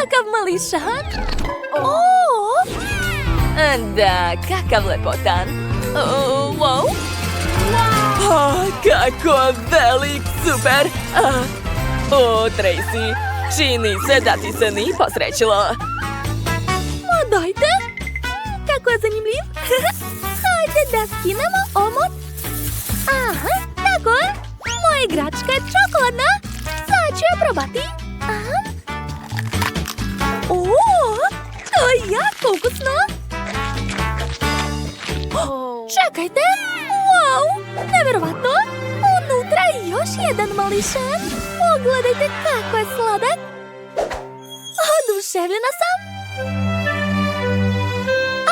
kakav mališan. Da, kakav lepotan. Wow. Kako velik, super. Tracy, čini se da ti se nije posrećilo. Dajte. Kako je zanimljiv. Hajde da skinemo omot. Aha, tako je. Moja igračka je čokoladna. Sad ću je probati. To je jako ukusno. Čekajte. Wow, nevjerovatno. Unutra je još jedan mališan. Pogledajte kako je sladak. Oduševljena sam.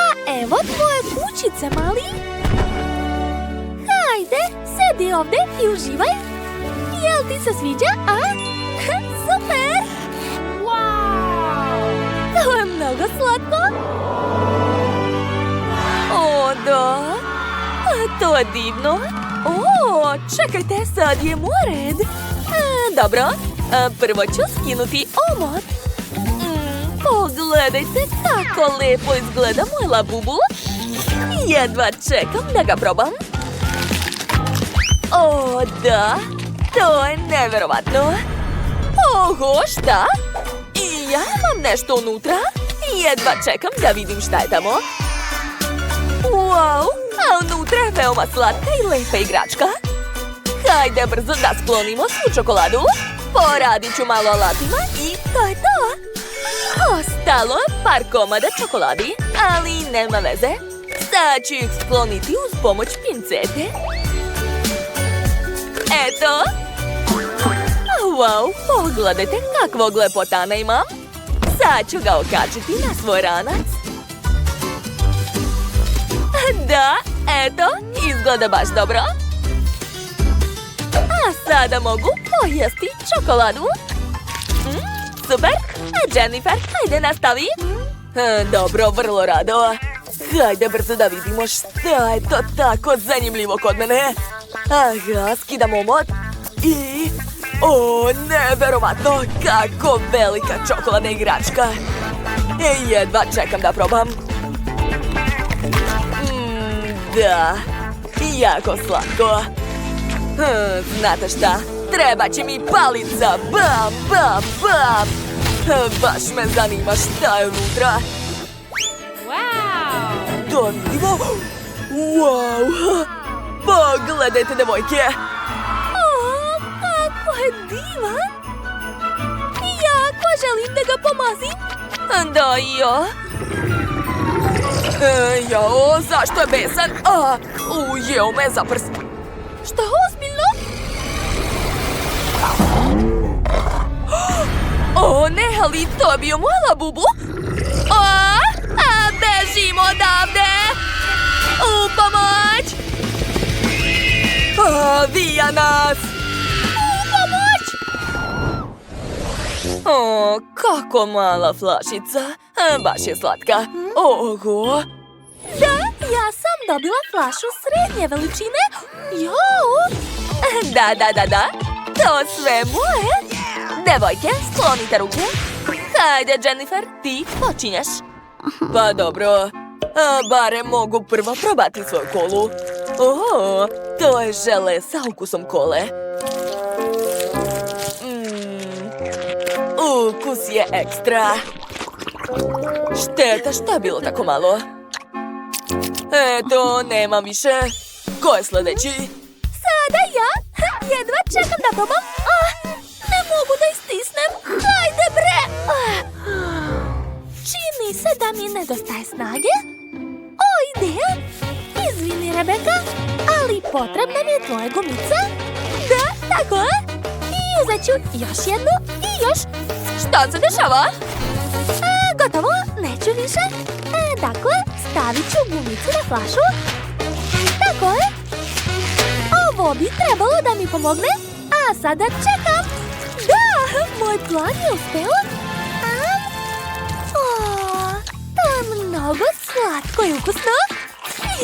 A evo tvoje kućice, mali. Hajde, sedi ovdje i uživaj. Jel ti se sviđa, a? Super! Wow! To je mnogo slatko. Da. To je divno. Čekajte, sad je moj red. Dobro, prvo ću skinuti omot. Pogledajte kako lepo izgleda moj labubu. Jedva čekam da ga probam. Da, to je nevjerovatno. Oho, šta? I ja imam nešto unutra. Jedva čekam da vidim šta je tamo. Wow, a unutra je veoma slatka i lepa igračka. Hajde brzo da sklonimo svu čokoladu. Poradit ću malo alatima i to je to. Ostalo je par komada čokoladi, ali nema veze. Sad ću ih skloniti uz pomoć pincete. Eto. Wow, pogledajte kakvog lepotana imam. Sad ću ga okačiti na svoj ranac. Da, eto, izgleda baš dobro. A sada mogu pojesti čokoladu. Super, a Jennifer, hajde nastavi. Dobro, vrlo rado. Hajde brzo da vidimo šta je to tako zanimljivo kod mene. Aha, skidam omot i... neverovatno, kako velika čokoladna igračka. Jedva čekam da probam. Da, jako slatko. Znate šta? Treba će mi palica. Bam, bam, bam. Baš me zanima šta je unutra. Da vidimo. Wow. Pogledajte, devojke. Kako je divan. Jako želim da ga pomazim. Da, jo. Jao, zašto je besan? Ujeo me za prst. Šta, ozbiljno? Ne, ali to je bio moj labubu. Bežimo odavde. U pomoć. Vija nas. U pomoć. Kako mala flašica. Baš je slatka. Oho. Da, ja sam dobila flašu srednje veličine. Jo. Da. To sve moje. Devojke, sklonite ruke. Hajde, Jennifer, ti počinješ. Pa dobro. Barem mogu prvo probati svoju kolu. To je žele sa ukusom kole. Ukus je ekstra. Šteta, šta je bilo tako malo? Eto, nemam više. Ko je sljedeći? Sada ja. Jedva čekam da probam. Ne mogu da istisnem. Hajde bre. Čini se da mi nedostaje snage. Ideja. Izvini, Rebeka, ali potrebna mi je tvoja gumica. Da, tako je. I uzet ću još jednu i još. Šta se dešava? Gotovo, neću više. Dakle, stavit ću gumicu na flašu. Tako je. Ovo bi trebalo da mi pomogne. A sada čekam. Da, moj plan je uspeo. To je mnogo slatko i ukusno.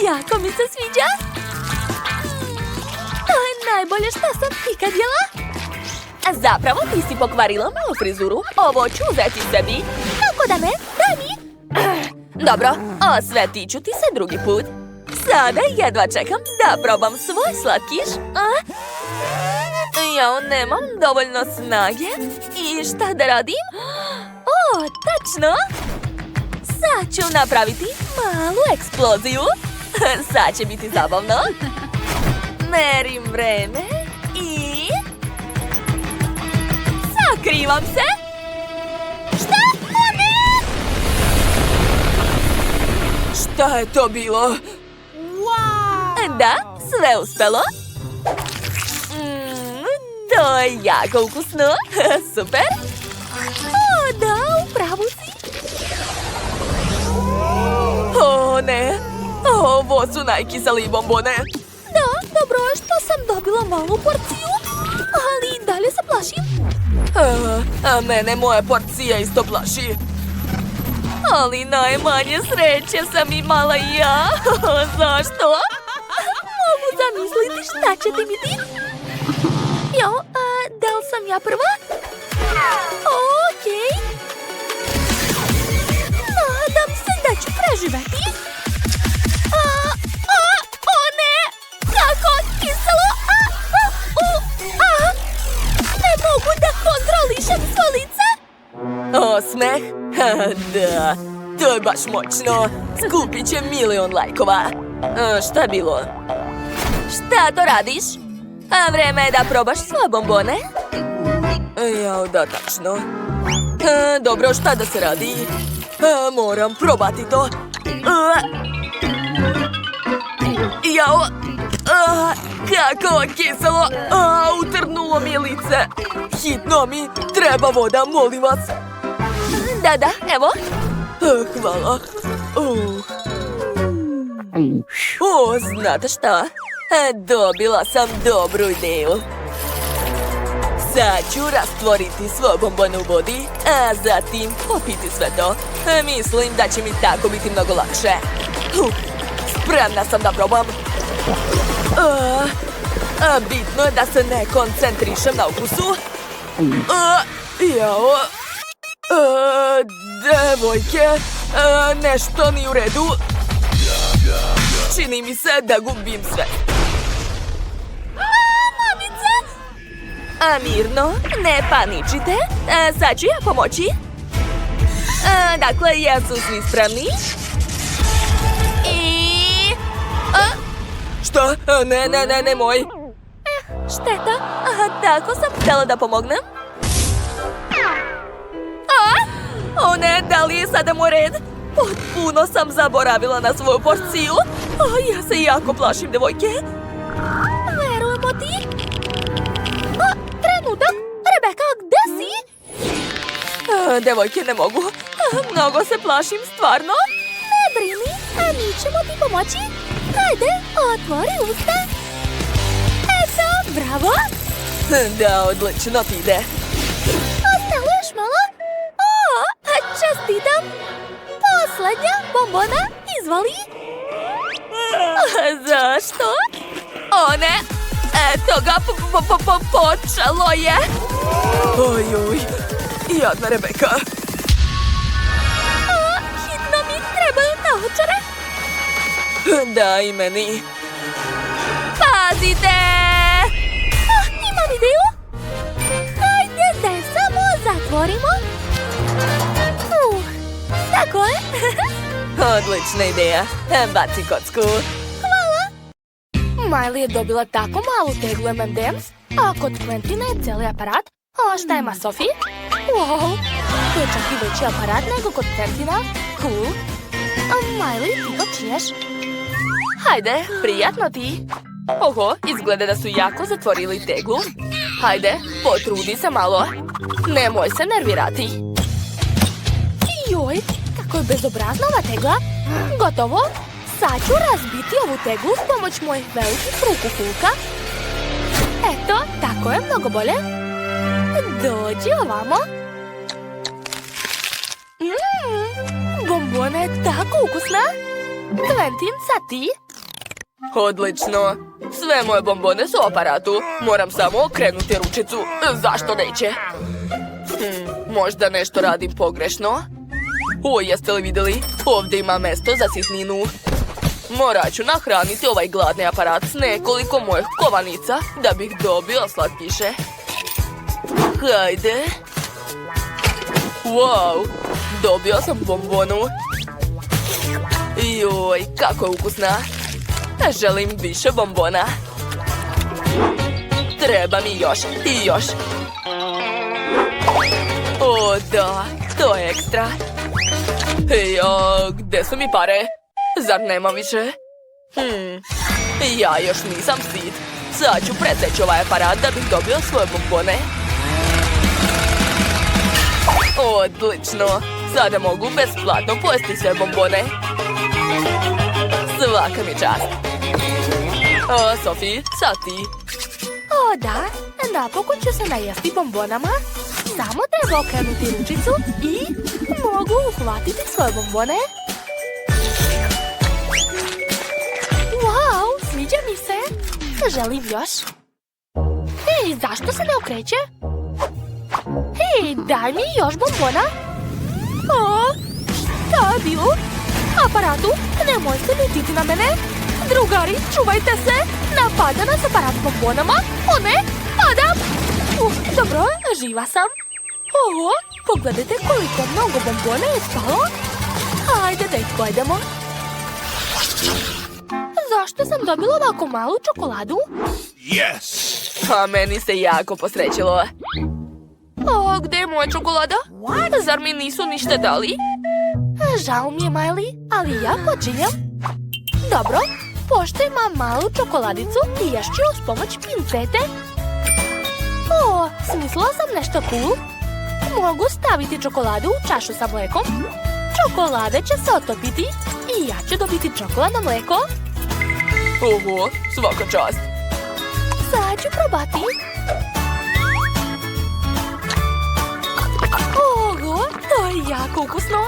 Jako mi se sviđa. To je najbolje što sam ikad jela. Zapravo ti si pokvarila moju frizuru. Ovo ću uzeti sebi. Kako da ne? Daj mi! Dobro, osvetit ću ti se drugi put. Sada jedva čekam da probam svoj slatkiš. Ja nemam dovoljno snage. I šta da radim? O, tačno! Sad ću napraviti malu eksploziju. Sad će biti zabavno. Merim vreme i... sakrivam se! Šta? O ne! Šta je to bilo? Wow! Da, sve uspelo. To je jako ukusno. Super. O, da, upravo si. O, ne. Ovo su najkiseliji bombone. Da, dobro je što sam dobila malu porciju, ali i dalje se plašim. A mene moja porcija isto plaši. Ali najmanje sreće sam imala i ja. Zašto? Mogu zamisliti šta će ti biti. Jo, da li sam ja prva? Okej. Nadam se da ću preživeti. O ne! Kako kiselo! Ne mogu da kontrolišem svo lice. Osmeh? Da, to je baš moćno. Skupit će 1.000.000 lajkova. Šta je bilo? Šta to radiš? A vreme je da probaš svoje bombone? Jao, da, tačno. Dobro, šta da se radi? Moram probati to. Jao, kako kiselo. Utrnulo mi je lice. Hitno mi treba voda, molim vas. Da, evo. Hvala. Znate šta? Dobila sam dobru ideju. Sad ću rastvoriti svoje bombone u vodi, a zatim popiti sve to. Mislim da će mi tako biti mnogo lakše. Spremna sam da probam. Bitno je da se ne koncentrišem na ukusu. Jao. Devojke, nešto nije u redu. Čini mi se da gubim sve. Mamice! Mirno, ne paničite. Sad ću ja pomoći. Dakle, jesu svi spremni? I... Šta? Ne, moj. Šteta. Tako sam htjela da pomognem. O ne, da li je sada moj red? Potpuno sam zaboravila na svoju porciju. Ja se jako plašim, devojke. Verujemo ti. Trenutak. Rebeka, gde si? Devojke, ne mogu. Mnogo se plašim, stvarno. Ne brini, mi ćemo ti pomoći. Hajde, otvori usta. Eto, bravo. Da, odlično ti ide. Ostalo još malo. Čestitam. Poslednja bombona, izvoli. Zašto? O ne, eto ga, počelo je. Oj, jadna Rebeka. Hitno mi trebaju naočare. Da, i meni. Pazite! Imam ideju. Hajde da je samo zatvorimo. Tako je. Odlična ideja. Baci kocku. Hvala. Miley je dobila tako malu teglu M&M's, a kod Quentina je cijeli aparat. A šta ima Sophie? Wow, to je čak i veći aparat nego kod Quentina. Cool. A Miley, ti to činješ? Hajde, prijatno ti. Oho, izgleda da su jako zatvorili teglu. Hajde, potrudi se malo. Nemoj se nervirati. Joj, kako je bezobrazna ova tegla. Gotovo. Sad ću razbiti ovu teglu s pomoć mojih velikih ruku Hulka. Eto, tako je mnogo bolje. Dođi ovamo. Bombona je tako ukusna. Quentin, sad ti. Odlično. Sve moje bombone su u aparatu. Moram samo okrenuti ručicu. Zašto neće? Možda nešto radim pogrešno. O, jeste li vidjeli? Ovdje ima mjesto za sitninu. Morat ću nahraniti ovaj gladni aparat s nekoliko mojih kovanica da bih dobio slatkiše. Hajde. Wow, dobio sam bombonu. Joj, kako je ukusna. Želim više bombona. Treba mi još i još. O da, to je ekstra. Gdje su mi pare? Zar nema više? Ja još nisam sit. Sad ću preteći ovaj aparat da bih dobio svoje bombone. Odlično. Sada mogu besplatno pojesti sve bombone. Svaka mi čast. Sophie, sad ti. O da, napokon ću se najesti bombonama. Samo treba okrenuti ručicu i mogu uhvatiti svoje bombone. Wow, sviđa mi se. Želim još. Hej, zašto se ne okreće? Hej, daj mi još bombona. O, šta je bilo? Aparatu, nemoj se ljutiti na mene. Drugari, čuvajte se. Napada nas aparat bombonama. O ne, padam. Dobro, živa sam. Oho, pogledajte koliko mnogo bombona je spalo. Ajde da ih pojedemo. Zašto sam dobila ovako malu čokoladu? Yes! A meni se jako posrećilo. O, gdje je moja čokolada? Zar mi nisu ništa dali? Žao mi je, Miley, ali ja počinjem. Dobro, pošto imam malu čokoladicu, ješću uz pomoć pincete. O, smislila sam nešto cool. Mogu staviti čokoladu u čašu sa mlekom. Čokolada će se otopiti i ja ću dobiti čokoladno mleko. Oho, svaka čast. Sad ću probati. Oho, to je jako ukusno.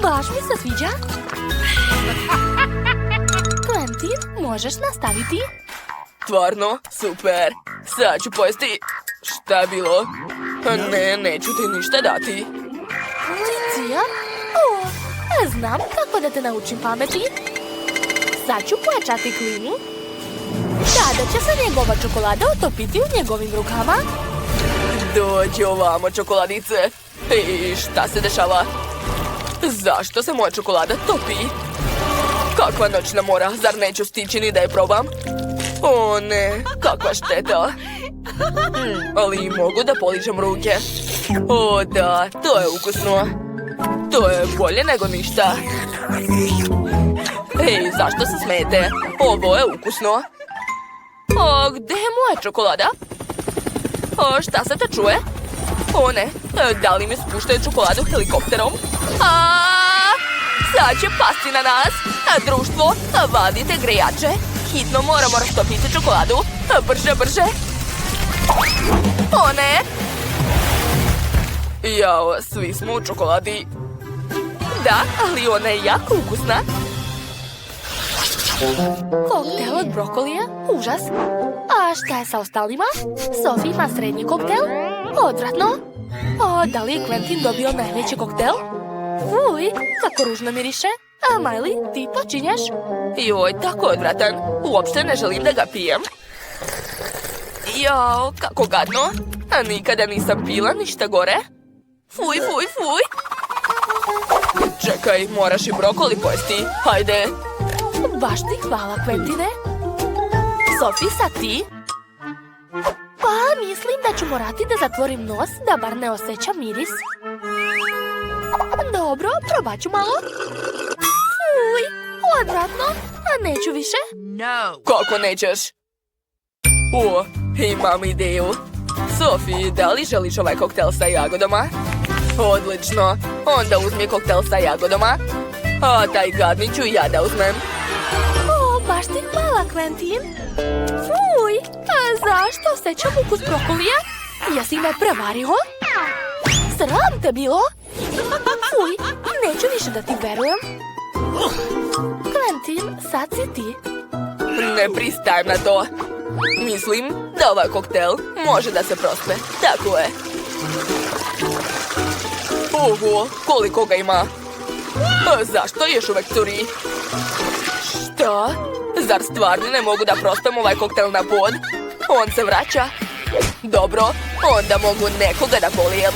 Baš mi se sviđa. Quentin, možeš nastaviti? Stvarno, super. Sad ću pojesti. Šta je bilo? Ne, neću ti ništa dati. Cicija? O, znam kako da te naučim pameti. Sad ću pojačati klimu. Tada će se njegova čokolada otopiti u njegovim rukama. Dođi ovamo, čokoladice. I šta se dešava? Zašto se moja čokolada topi? Kakva noćna mora, zar neću stići ni da je probam? O ne, kakva šteta. Ali mogu da poližem ruke. O da, to je ukusno. To je bolje nego ništa. Ej, zašto se smijete? Ovo je ukusno. O, gdje je moja čokolada? O, šta se to čuje? O ne, da li mi spuštaju čokoladu helikopterom? Sad će pasti na nas. Društvo, vadite grejače. Hitno moramo rastopiti čokoladu. Brže, brže. O ne! Jao, svi smo u čokoladi. Da, ali ona je jako ukusna. Koktel od brokolija? Užas. A šta je sa ostalima? Sophie ima srednji koktel? Odvratno. O, da li je Quentin dobio najveći koktel? Uj, kako ružno miriše. A Miley, ti počinješ? Joj, tako odvratan. Uopšte ne želim da ga pijem. Jao, kako gadno. A nikada nisam pila ništa gore. Fuj, fuj, fuj. Čekaj, moraš i brokoli pojesti. Hajde. Baš ti hvala, Quentine. Sophie, sad ti? Pa, mislim da ću morati da zatvorim nos, da bar ne osjećam miris. Dobro, probat ću malo. Fuj, odvratno, a neću više. Kako nećeš? O, imam ideju. Sophie, da li želiš ovaj koktel sa jagodama? Odlično, onda uzmi koktel sa jagodama. A taj gadni ću ja da uzmem. O, baš ti hvala, Quentin. Fuj, a zašto osjećam ukus brokolija? Jesi me prevario? Sram te bilo? Fuj, neću više da ti verujem. Quentin, sad si ti. Ne pristajem na to. Mislim da ovaj koktel može da se prospe. Tako je. Oho, koliko ga ima? Zašto još uvek curi? Šta? Zar stvarno ne mogu da prospem ovaj koktel na pod? On se vraća. Dobro, onda mogu nekoga da polijem.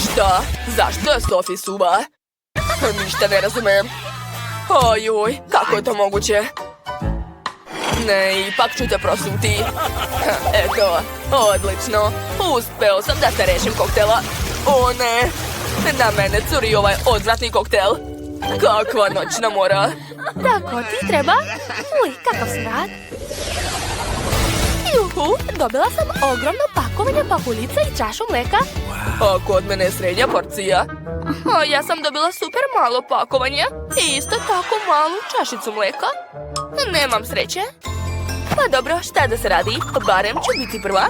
Šta? Zašto je Sophie suva? Ništa ne razumem. Ojoj, kako je to moguće? Ne, ipak ću te prosuti. Eto, odlično. Uspeo sam da se rešim koktela. O ne, na mene curi ovaj odvratni koktel. Kakva noćna mora. Tako ti treba? Uj, kakav smrad. Juhu, dobila sam ogromno pakovanje pahuljica i čašu mleka. A kod mene je srednja porcija. A ja sam dobila super malo pakovanje i isto tako malu čašicu mleka. Nemam sreće. Pa dobro, šta da se radi? Barem ću biti prva.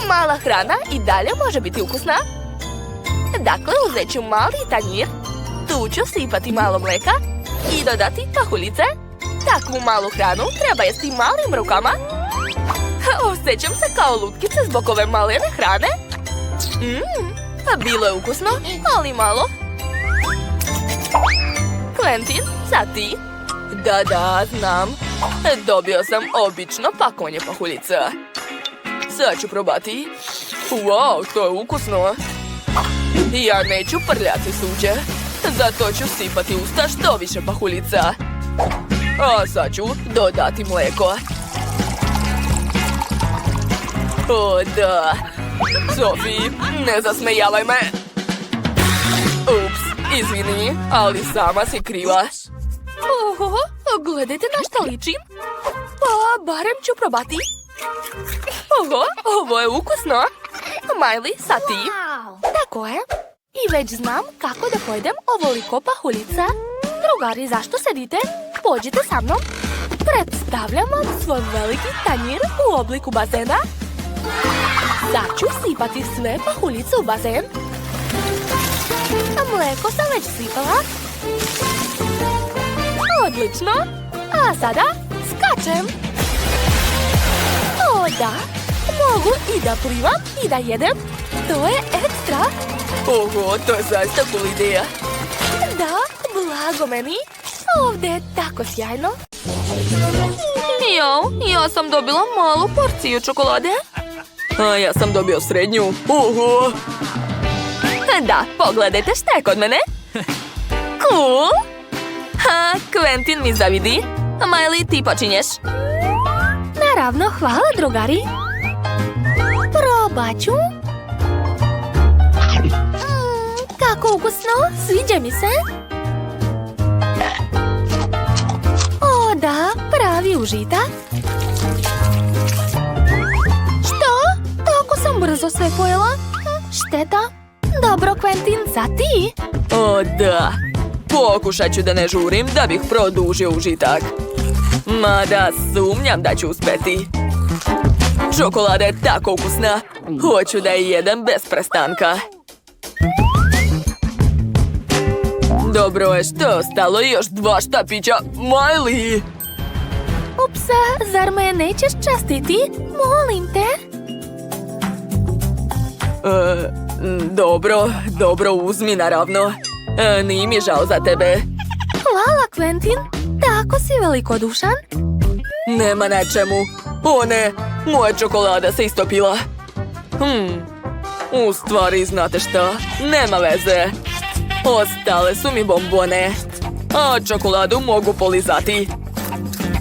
Mala hrana i dalje može biti ukusna. Dakle, uzet ću mali tanjir. Tu ću sipati malo mleka i dodati pahuljice. Takvu malu hranu treba jesti malim rukama. Osjećam se kao lutkice zbog ove malene hrane. Bilo je ukusno, ali malo. Quentin, sad ti? Da, znam. Dobio sam obično pakovanje pahuljica. Sad ću probati. Wow, to je ukusno. Ja neću prljati suđe. Zato ću sipati usta što više pahuljica. A sad ću dodati mleko. O, da. Sophie, ne zasmejavaj me. Ups, izvini, ali sama si kriva. Oho, gledajte na šta ličim. Pa, barem ću probati. Oho, ovo je ukusno. Miley, sad ti. Tako je. I već znam kako da pojedem ovoliko pahuljica. Drugari, zašto sedite? Pođite sa mnom. Predstavljam vam svoj veliki tanjir u obliku bazena. Sad ću sipati sve pahuljice u bazen. Mleko sam već sipala. Odlično. A sada skačem. O da, mogu i da plivam i da jedem. To je ekstra. Oho, to je zaista cool ideja. Da, blago meni. Ovdje je tako sjajno. Ja sam dobila malu porciju čokolade. A ja sam dobio srednju. Oho! Da, pogledajte šta je kod mene. Cool! Ha, Quentin mi zavidi. Miley, ti počinješ. Naravno, hvala drugari. Probat ću. Kako ukusno, sviđa mi se. O da, pravi užitak. Što? Tako sam brzo sve pojela. Šteta. Dobro, Quentin, za ti. O da, pokušat ću da ne žurim da bih produžio užitak. Mada sumnjam da ću uspeti. Čokolada je tako ukusna. Hoću da je jedem bez prestanka. Dobro je što je ostalo još 2 štapića. Miley! Upsa, zar me nećeš častiti? Molim te. Dobro, uzmi naravno. Nije mi žao za tebe. Hvala, Quentin. Tako si velikodušan. Nema na čemu. O ne, moja čokolada se istopila. U stvari, znate šta? Nema veze. Ostale su mi bombone. A čokoladu mogu polizati.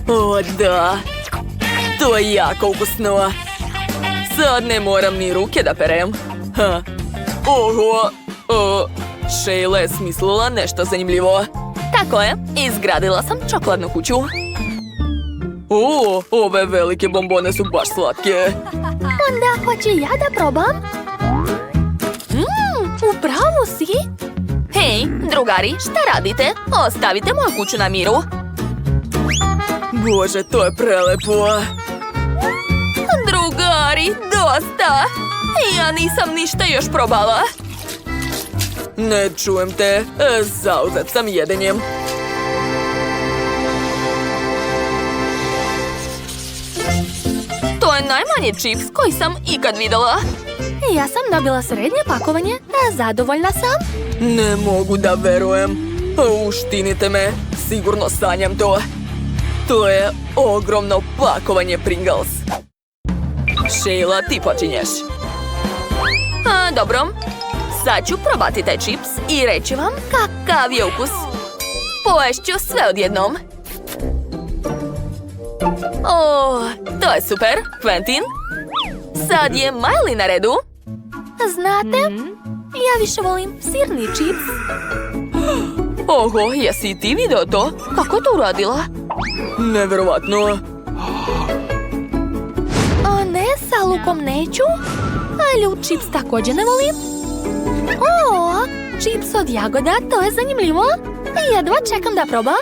O da, to je jako ukusno. Sad ne moram ni ruke da perem. Oho, Sheila je smislila nešto zanimljivo. Tako je, izgradila sam čokoladnu kuću. Ove velike bombone su baš slatke. Onda hoću ja da probam. Upravo si. Hej, drugari, šta radite? Ostavite moju kuću na miru. Bože, to je prelepo. Drugari, dosta. Ja nisam ništa još probala. Ne čujem te, zauzet sam jedenjem. najmanji čips koji sam ikad vidjela. Ja sam dobila srednje pakovanje, a zadovoljna sam. Ne mogu da verujem. Uštinite me, sigurno sanjam to. To je ogromno pakovanje Pringles. Sheila, ti počinješ. Dobro, sad ću probati taj čips i reći vam kakav je ukus. Poješću sve odjednom. To je super, Quentin. Sad je Miley na redu. Znate, ja više volim sirni čips. Oho, jesi ti vidio to? Kako je to uradila? Neverovatno. A ne, sa lukom neću. A ljud čips također ne volim. Čips od jagoda, to je zanimljivo. Jedva čekam da probam.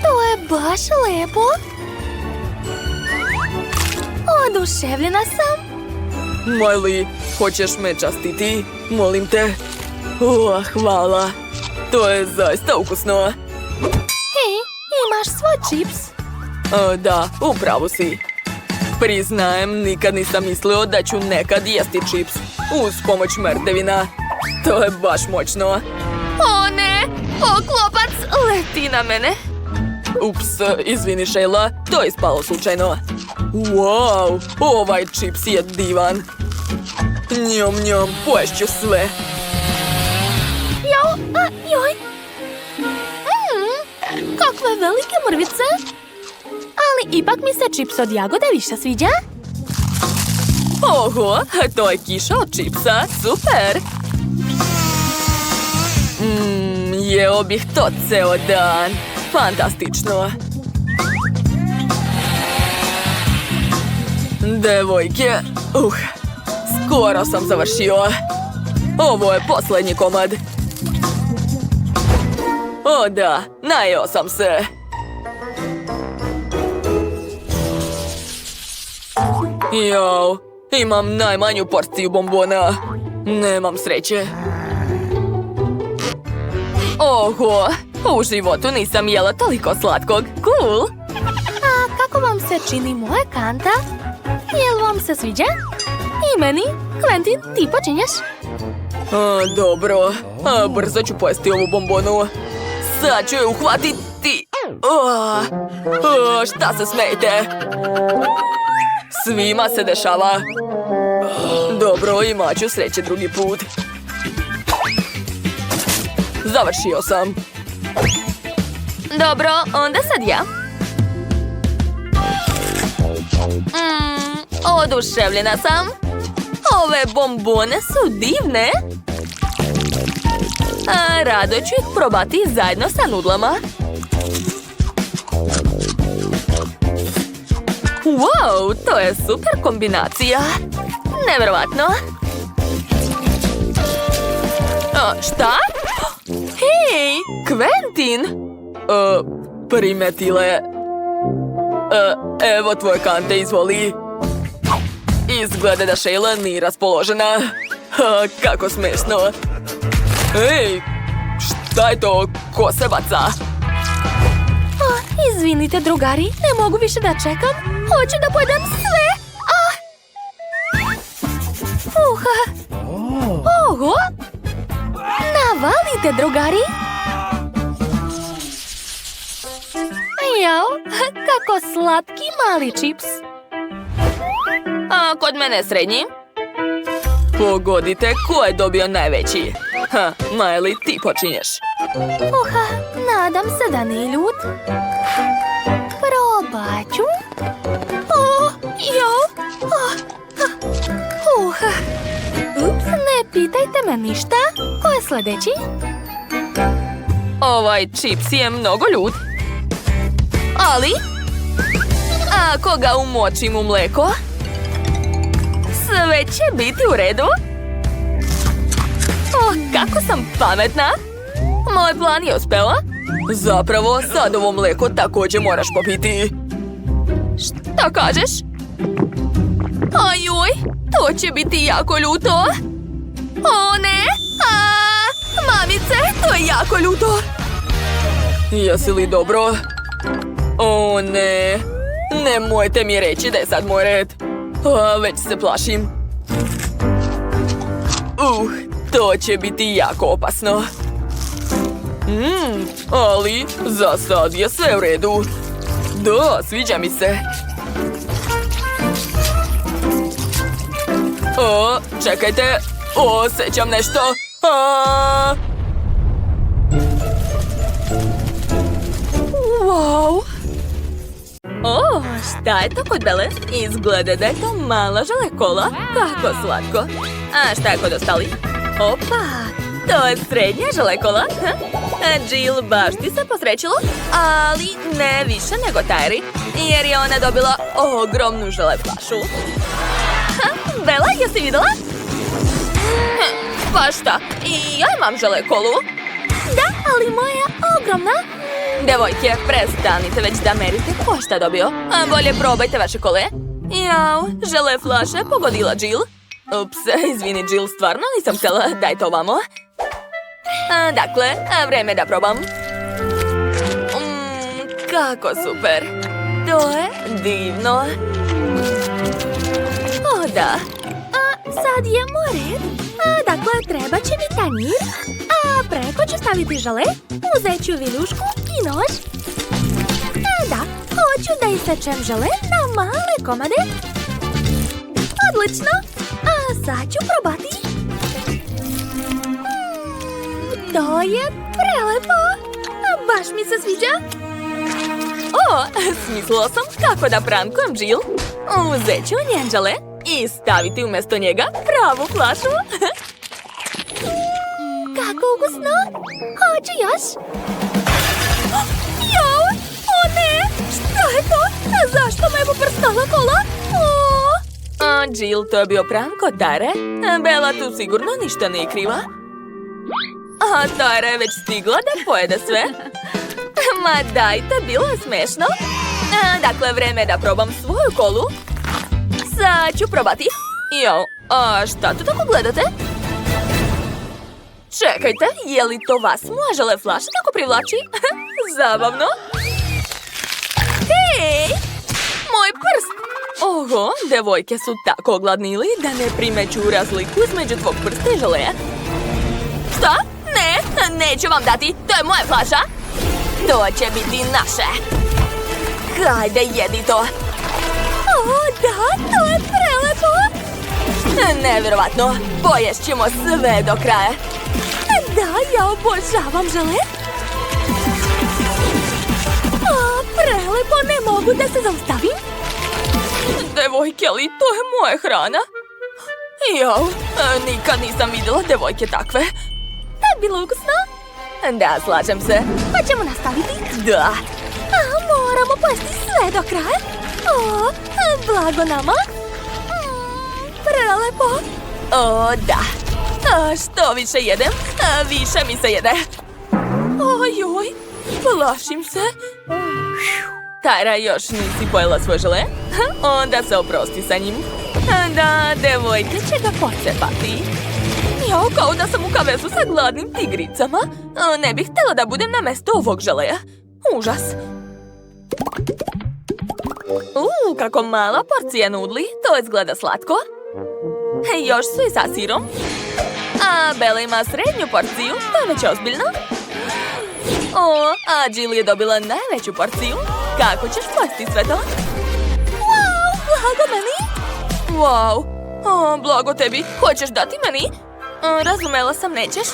To je baš lepo. Oduševljena sam. Miley, hoćeš me častiti? Molim te. Hvala. To je zaista ukusno. Hej, imaš svoj čips? Da, upravo si. Priznajem, nikad nisam mislio da ću nekad jesti čips uz pomoć mrtevina. To je baš moćno. O ne, poklopac leti na mene. Ups, izvini Sheila, to je ispalo slučajno. Wow, ovaj čips je divan. Njom, njom, poješću sve. Joj. Kakve velike mrvice. Ali ipak mi se čips od jagode više sviđa. Oho, to je kiša od čipsa, super. Jeo bih to ceo dan. Fantastično. Devojke, skoro sam završio. Ovo je posljednji komad. O da, najeo sam se. Jao, imam najmanju porciju bombona. Nemam sreće. Oho, u životu nisam jela toliko slatkog. Cool! A kako vam se čini moja kanta? Jel vam se sviđa? I meni? Quentin, ti počinješ? Dobro, brzo ću pojesti ovu bombonu. Sad ću je uhvatiti. Šta se smejete? Svima se dešava. Dobro, imat ću sreće drugi put. Završio sam. Dobro, onda sad ja. Oduševljena sam. Ove bombone su divne. Rado ću ih probati zajedno sa nudlama. Wow, to je super kombinacija. Nevjerovatno. Šta? Hej, Quentin! Primetile. Evo tvoje kante, izvoli. Izgleda da Sheila nije raspoložena. Kako smešno. Ej, šta je to? Ko se baca? Izvinite, drugari, ne mogu više da čekam. Hoću da pojedem sve. Oho! Navalite, drugari. Jao, kako slatki mali čips. A kod mene srednji. Pogodite ko je dobio najveći. Miley, ti počinješ. Nadam se da ne ljud. Probat ću. Ups, ne pitajte me ništa. Ko je sljedeći? Ovaj čips je mnogo ljud. Ali, ako ga umočim u mleko, sve će biti u redu. Kako sam pametna. Moj plan je uspeo. Zapravo, sad ovo mleko također moraš popiti. Šta kažeš? Ajuj, to će biti jako ljuto. O ne! Mamice, to je jako ljuto. Jesi li dobro? O ne, nemojte mi reći da je sad moj red. Već se plašim. To će biti jako opasno. Ali za sad je sve u redu. Da, sviđa mi se. Čekajte, osjećam nešto. Wow. Šta je to kod Bele? Izgleda da je to mala žele kola. Kako slatko. A šta je kod ostalih? Opa, to je srednja žele kola. Jill, baš ti se posrećilo, ali ne više nego Tyri, jer je ona dobila ogromnu žele flašu. Bela, jesi vidjela? Pa šta, i ja imam žele kolu. Da, ali moja je ogromna. Devojke, prestanite već da merite ko šta dobio. Bolje probajte vaše kole. Jao, žele flaše pogodila Jill. Ups, izvini Jill, stvarno nisam htjela. Daj to ovamo. Dakle, vreme da probam. Kako super. To je divno. O, da. Sad je moj red. Dakle, treba će mi tanjir. A preko ću staviti žele. Uzet ću viljušku i nož. Da, hoću da isečem žele na male komade. Odlično. A sad ću probati. To je prelepo. Baš mi se sviđa. Smislila sam kako da prankujem Jill. Uzet ću njen žele i staviti umjesto njega pravu flašu. Kako ukusno. Hoću još. Jao, o ne, šta je to? Zašto me je poprskala kola? Jill, to je bio prank od Tyre. Bela tu sigurno ništa ne kriva. A Tyra je već stigla da pojede sve. Ma dajte, bilo je smešno. Dakle, vreme je da probam svoju kolu. Sad ću probati. Jo, a šta tu tako gledate? Čekajte, je li to vas moja žele flaša tako privlači? Zabavno. Hej, moj prst. Oho, devojke su tako ogladnili da ne primeću razliku između tvog prsta i želeja. Šta? Ne, neću vam dati, to je moja flaša. To će biti naše. Hajde, jedi to. Da, to je prelepo. Nevjerovatno, pojest ćemo sve do kraja. Da, ja obožavam žele. Prelepo, ne mogu da se zaustavim. Devojke, ali to je moja hrana. Jao, nikad nisam vidjela devojke takve. Da je bilo ukusno? Da, slažem se. Pa ćemo nastaviti? Da. Moramo pojesti sve do kraja. Blago nama. Prelepo. Da. Što više jedem, više mi se jede. Ojoj, plašim se. Tyra, još nisi pojela svoj žele? Onda se oprosti sa njim. Da, devojke će ga pocepati. Jao, kao da sam u kavezu sa gladnim tigricama. Ne bih htjela da budem na mjesto ovog želeja. Užas. Kako mala porcija nudli. To izgleda slatko. Još su i sa sirom. A Bela ima srednju porciju. To je već ozbiljno. A Jill je dobila najveću porciju. Kako ćeš pojesti sve to? Wow, blago meni. Wow, blago tebi. Hoćeš dati meni? Razumela sam, nećeš.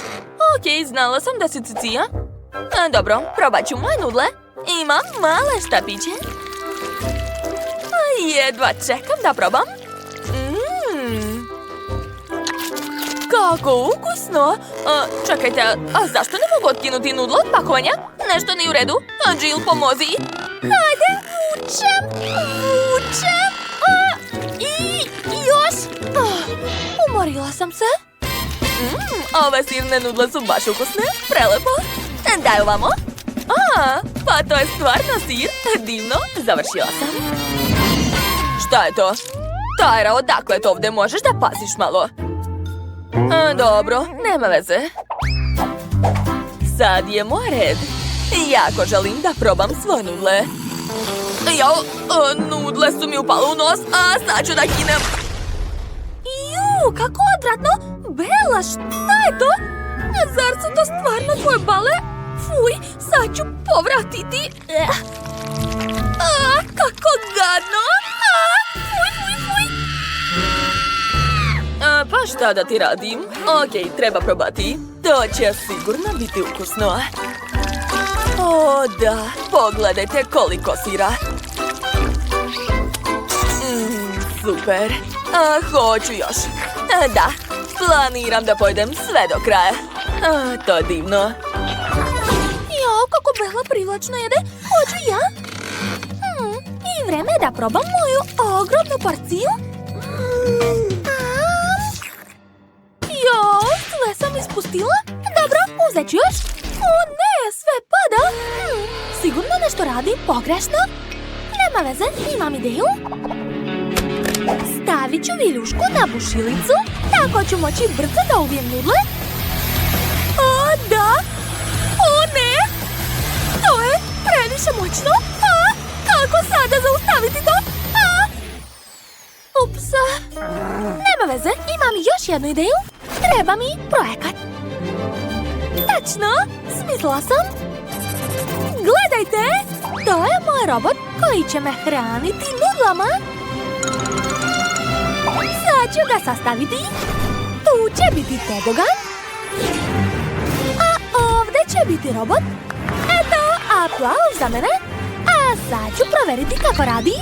Okej, znala sam da si cicija. Dobro, probat ću moje nudle. Imam male štapiće. Jedva čekam da probam. Kako ukusno. Čekajte, a zašto ne mogu otkinuti nudlo od pakovanja? Nešto nije u redu. Jill, pomozi. Hajde, vučem. I još. Umorila sam se. Ove sirne nudle su baš ukusne. Prelepo. Daj ovamo. Pa to je stvarno sir. Divno, završila sam. Šta je to? Tyra, odakle to ovdje možeš da paziš malo? Dobro, nema veze. Sad je moj red. Jako želim da probam svoje nudle. Jao, nudle su mi upale u nos, a sad ću da kinem. Kako odvratno! Bela, šta je to? Zar su to stvarno tvoje bale? Fuj, sad ću povratiti. Kako gadno! Fuj. Pa šta da ti radim? Okej, treba probati. To će sigurno biti ukusno. O, da. Pogledajte koliko sira. Super. Hoću još. Da, planiram da pojedem sve do kraja. To je divno. Jao, kako Bela privlačno jede. Hoću ja. I vreme je da probam moju ogromnu porciju. Jao, sve sam ispustila. Dobro, uzet ću još. O ne, sve pada. Sigurno nešto radi pogrešno. Nema veze, imam ideju. Stavit ću viljušku na bušilicu, tako ću moći brzo da uvijem nudle. O, da! O, ne! To je previše moćno! Kako sada zaustaviti to? Ups! Nema veze, imam još jednu ideju. Treba mi projekat. Tačno! Smislila sam! Gledajte! To je moj robot koji će me hraniti nudlama. Sad ću ga sastaviti. Tu će biti tobogan. A ovdje će biti robot. Eto, aplauz za mene. A sad ću proveriti kako radi.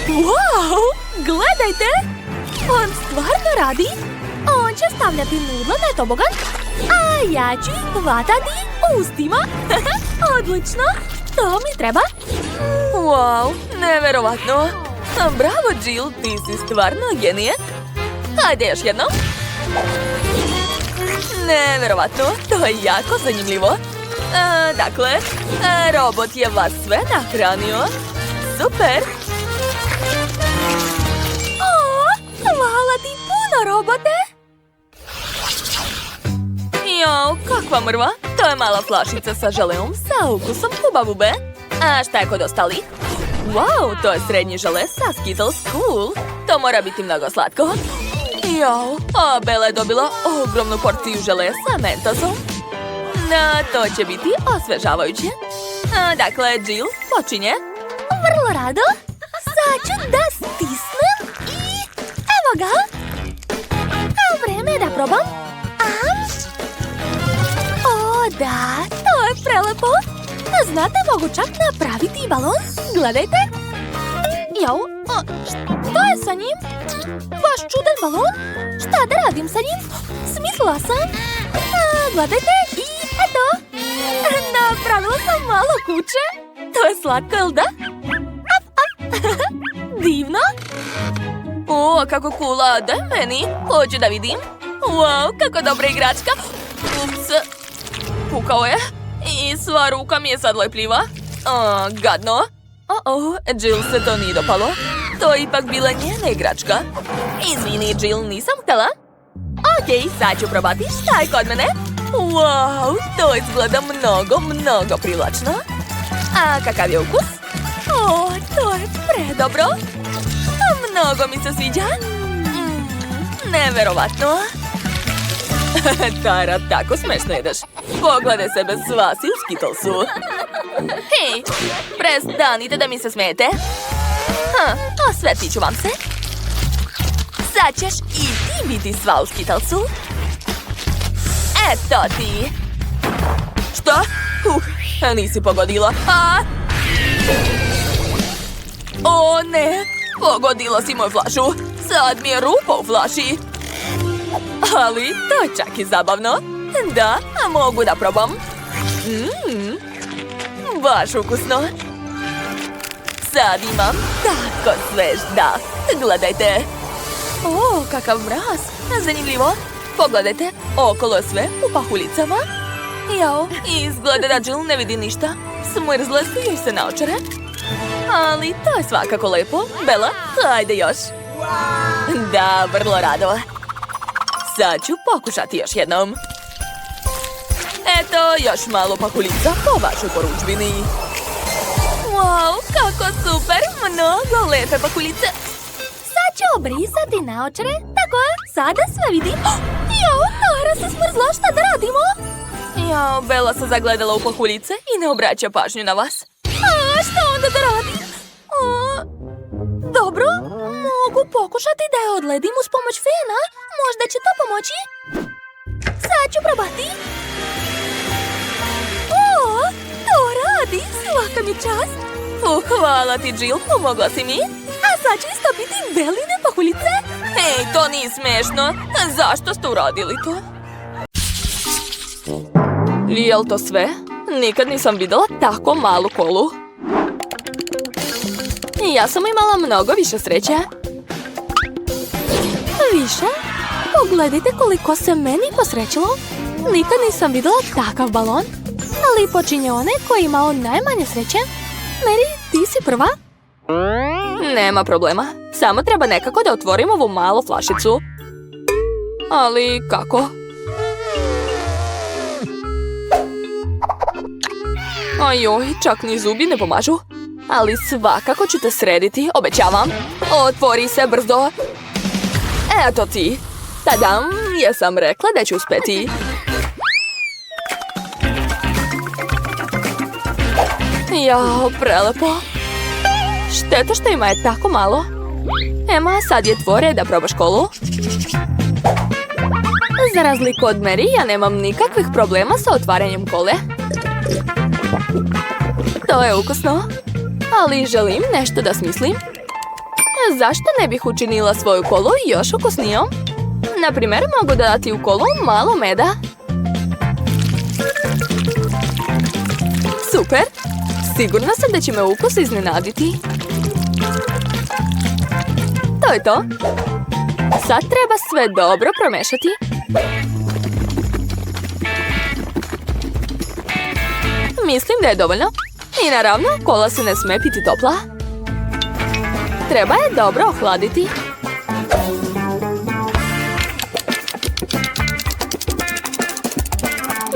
Wow, gledajte. On stvarno radi. On će stavljati nudle na tobogan. A ja ću ih hvatati ustima. Odlično. To mi treba. Wow, neverovatno. Bravo, Jill, ti si stvarno genije. Hajde još jednom. Neverovatno, to je jako zanimljivo. Dakle, robot je vas sve nahranio. Super. Hvala ti puno, robote. Jao, kakva mrva. To je mala flašica sa želeom sa ukusom Huba Bube. A šta je kod ostalih? Wow, to je srednji žele sa Skittles, cool. To mora biti mnogo slatko. Jao, a Bela je dobila ogromnu porciju žele sa mentosom. To će biti osvežavajuće. Dakle, Jill, počinje. Vrlo rado. Sad ću da stisnem i evo ga. Vreme je da probam. O, da, to je prelepo. Znate, mogu čak napraviti i balon. Gledajte. Jao, što je sa njim? Vaš čudan balon? Šta da radim sa njim? Smislila sam. Gledajte i eto. Napravila sam malo kuće. To je slatko, jel da? Divno. O, kako cool, daj meni. Hoću da vidim. Wow, kako dobra igračka. Ups, pukao je. I sva ruka mi je sad lepljiva. Gadno. Jill se to nije dopalo. To je ipak bila njena igračka. Izvini, Jill, nisam htjela. Okej, sad ću probati šta je kod mene. Wow, to izgleda mnogo privlačno. A kakav je ukus? O, to je predobro. Mnogo mi se sviđa. Neverovatno. Tara, tako smešno jedeš. Pogledaj sebe, sva si u Skittlesu. Hej, prestanite da mi se smijete. Osvetit ću vam se. Sad ćeš i ti biti sva u Skittlesu. Eto ti. Šta? Nisi pogodila. O ne, pogodila si moju flašu. Sad mi je rupa u flaši. Ali to je čak i zabavno. Da, a mogu da probam. Baš ukusno. Sad imam tako svež dah. Gledajte. O, kakav mraz. Zanimljivo. Pogledajte, okolo je sve u pahuljicama. Jao, izgleda da Jill ne vidi ništa. Smrzle su joj se naočare. Ali to je svakako lepo. Bela, hajde još. Da, vrlo rado. Sad ću pokušati još jednom. Eto, još malo pahuljica po vašoj poručbini. Wow, kako super! Mnogo lepe pakuljice! Sad ću obrisati naočare. Tako je, sada sve vidim. Jao, Tara se smrzla, šta da radimo? Jao, Bella se zagledala u pahuljice i ne obraća pažnju na vas. A šta onda da radim? Dobro, mogu pokušati da je odledim uz pomoć fena. Možda će to pomoći. Sad ću probati. To radi, svaka mi čast. Hvala ti, Jill, pomogla si mi. A sad ću istopiti Belline pahuljice. Hej, to nije smešno. Zašto ste uradili to? Jel to sve? Nikad nisam videla tako malu kolu. Ja sam imala mnogo više sreće. Više? Pogledajte koliko se meni posrećilo. Nikad nisam videla takav balon. Ali počinje onaj koji je imao najmanje sreće. Mary, ti si prva. Nema problema. Samo treba nekako da otvorim ovu malu flašicu. Ali kako? Ajoj, čak ni zubi ne pomažu. Ali svakako ću te srediti, obećavam. Otvori se brzo. Eto ti. Tadam, jesam rekla da ću uspeti. Jao, prelepo. Šteta što ima je tako malo. Emma, sad je tvore da probaš kolu. Za razliku od Mary, ja nemam nikakvih problema sa otvaranjem kole. To je ukusno. Ali želim nešto da smislim. Zašto ne bih učinila svoju kolu još ukusnijom? Naprimjer, mogu dodati u kolu malo meda. Super! Sigurna sam da će me ukus iznenaditi. To je to. Sad treba sve dobro promešati. Mislim da je dovoljno. I naravno, kola se ne sme piti topla. Treba je dobro ohladiti.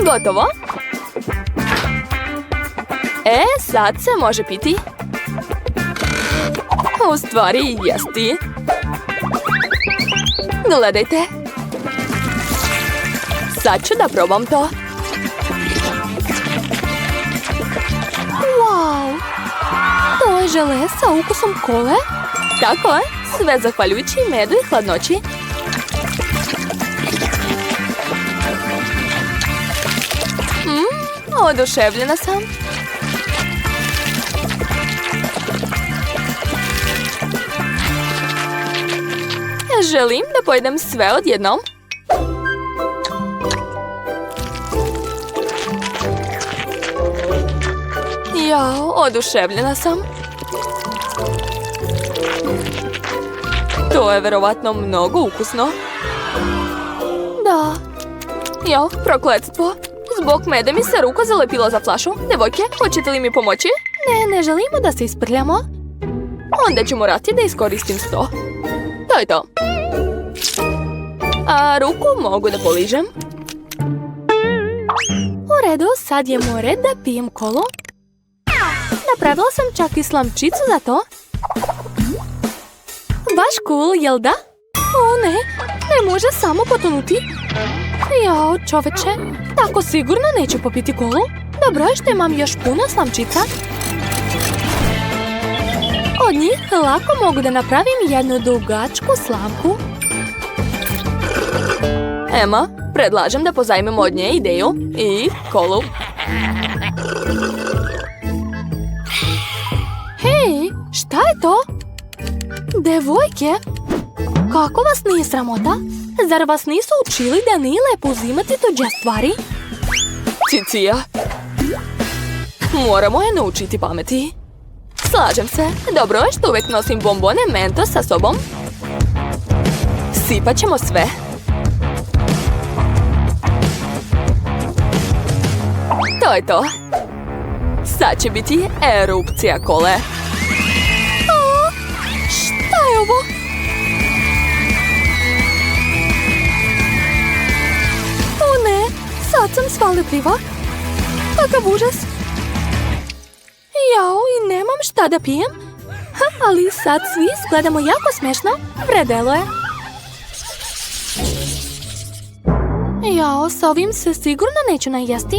Gotovo. Sad se može piti. U stvari, jesti. Gledajte. Sad ću da probam to. Wow! To je žele sa ukusom kole? Tako je, sve zahvaljujući medu i hladnoći. Oduševljena sam. Želim da pojedem sve odjednom. Jao, oduševljena sam. To je verovatno mnogo ukusno. Da. Jao, prokletstvo. Zbog mede mi se ruka zalepila za flašu. Devojke, hoćete li mi pomoći? Ne želimo da se isprljamo. Onda ću morati da iskoristim sto. To je to. A ruku mogu da poližem. U redu, sad je moj red da pijem kolu. Napravila sam čak i slamčicu za to. Baš cool, jel da? O ne, ne može samo potonuti. Jao, čoveče, tako sigurno neću popiti kolu. Dobro je što imam još puno slamčica. Od njih lako mogu da napravim jednu dugačku slamku. Emma, predlažem da pozajmemo od nje ideju i kolu. Hej, šta je to? Devojke, kako vas nije sramota? Zar vas nisu učili da nije lepo uzimati tuđe stvari? Cicija. Moramo je naučiti pameti. Slažem se. Dobro je što uvijek nosim bombone Mentos sa sobom. Sipat ćemo sve. To je to. Sad će biti erupcija kole. Šta je ovo? O ne, sad sam sva lepljiva. Kakav užas. Jao, i nemam šta da pijem. Ali sad svi izgledamo jako smešno. Vredelo je. Jao, s ovim se sigurno neću najesti.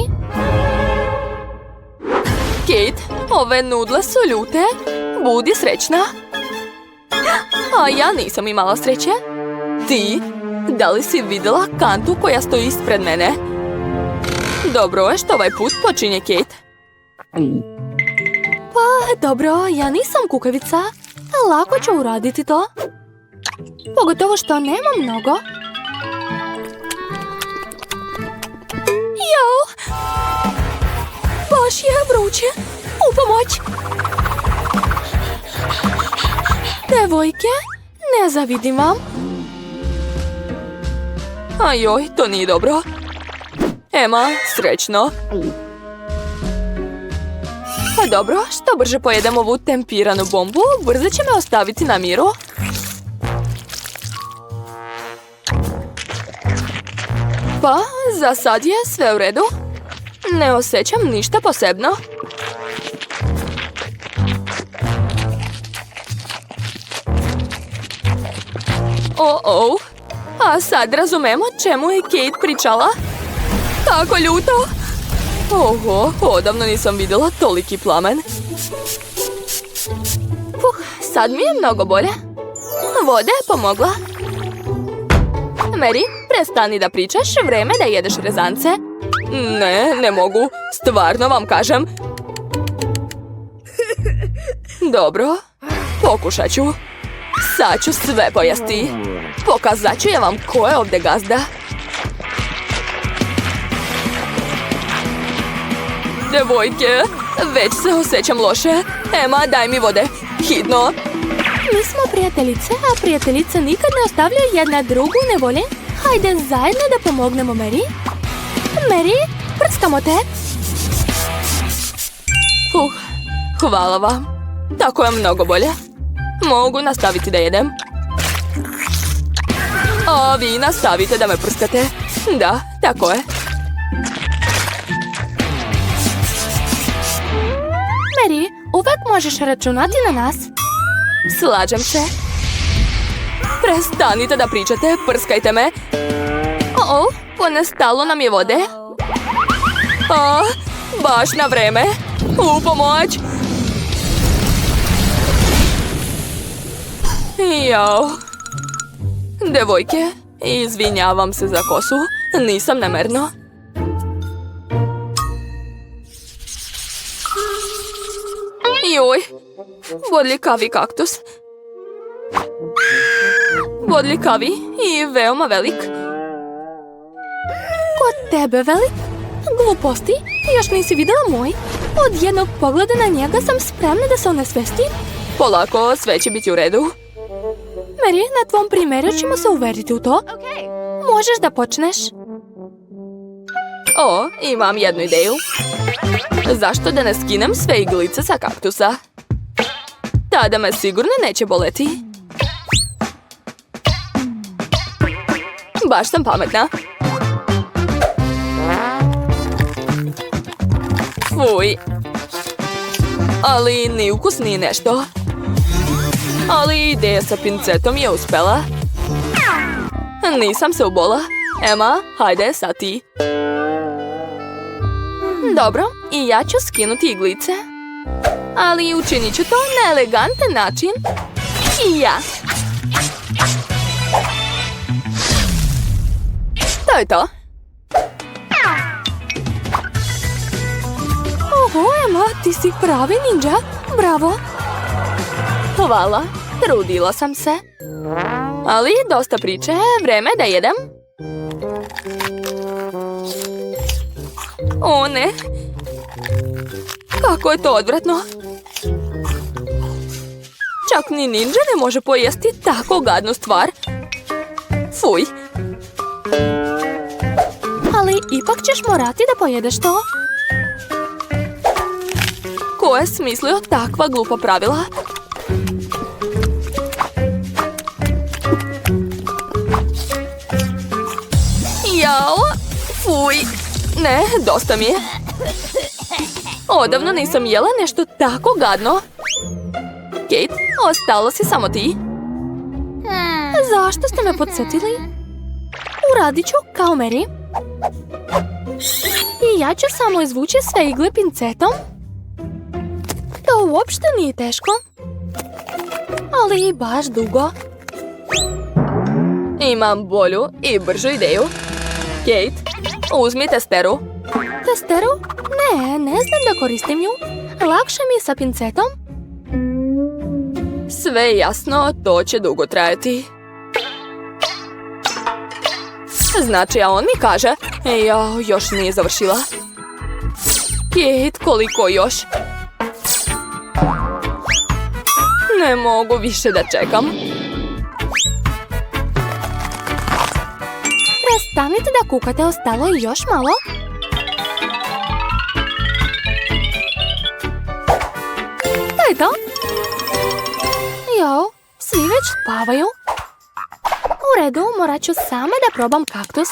Kate, ove nudle su ljute. Budi srećna. A ja nisam imala sreće. Ti? Da li si vidjela kantu koja stoji ispred mene? Dobro je što ovaj put počinje Kate. Pa, dobro, ja nisam kukavica. Lako ću uraditi to. Pogotovo što nemam mnogo. Jao! Baš je vruće. U pomoć! Devojke, ne zavidim vam. Ajoj, to nije dobro. Emma, srećno. Pa dobro, što brže pojedem ovu tempiranu bombu, brzo će me ostaviti na miru. Pa, za sad je sve u redu. Ne osjećam ništa posebno. O, a sad razumemo čemu je Kate pričala. Tako ljuto. Oho, odavno nisam vidjela toliki plamen. Sad mi je mnogo bolje. Voda je pomogla. Mary, prestani da pričaš, vreme da jedeš rezance. Ne mogu, stvarno vam kažem. Dobro, pokušat ću. Sad ću sve pojesti. Pokazat ću ja vam ko je ovdje gazda. Devojke, već se osjećam loše. Emma, daj mi vode. Hitno. Mi smo prijateljice, a prijateljice nikad ne ostavljaju jedna drugu u nevolji. Hajde zajedno da pomognemo Mary. Mary, prskamo te. Hvala vam. Tako je mnogo bolje. Mogu nastaviti da jedem. A vi nastavite da me prskate. Da, tako je. Mary, uvek možeš računati na nas. Slažem se. Prestanite da pričate, prskajte me. Ponestalo nam je vode. Baš na vreme. U pomoć. Jao. Devojke, izvinjavam se za kosu. Nisam namerno. Joj, bodljikavi kaktus. Bodljikavi i veoma velik. Kod tebe velik? Gluposti, još nisi vidjela moj. Od jednog pogleda na njega sam spremna da se onesvestim. Polako, sve će biti u redu. Mary, na tvom primjeru ćemo se uveriti u to. Možeš da počneš. Imam jednu ideju. Zašto da ne skinem sve iglice sa kaktusa? Tada me sigurno neće boleti. Baš sam pametna. Fuj. Ali ni ukus ni nešto. Ali ideja sa pincetom je uspela. Nisam se ubola. Emma, hajde sad ti. Dobro, i ja ću skinuti iglice. Ali učinit ću to na elegantan način. I ja. To je to. Oho, Emma, ti si pravi ninja. Bravo. Hvala, trudila sam se. Ali dosta priče, vreme da jedem. O ne. Kako je to odvratno. Čak ni ninja ne može pojesti tako gadnu stvar. Fuj. Ali ipak ćeš morati da pojedeš to. Ko je smislio takva glupa pravila? Jao, fuj. Ne, dosta mi je. Odavno nisam jela nešto tako gadno. Kate, ostalo si samo ti. Zašto ste me podsjetili? Uradit ću kao Mary. I ja ću samo izvući sve igle pincetom. To uopšte nije teško. Ali i baš dugo. Imam bolju i bržu ideju. Kate, uzmi testeru. Testeru? Ne znam da koristim ju. Lakše mi je sa pincetom. Sve jasno, to će dugo trajati. Znači, a on mi kaže, još nije završila. Kate, koliko još? Ne mogu više da čekam. Prestanite da kukate, ostalo je još malo. To je to. Jo, svi već spavaju. U redu, morat ću sama da probam kaktus.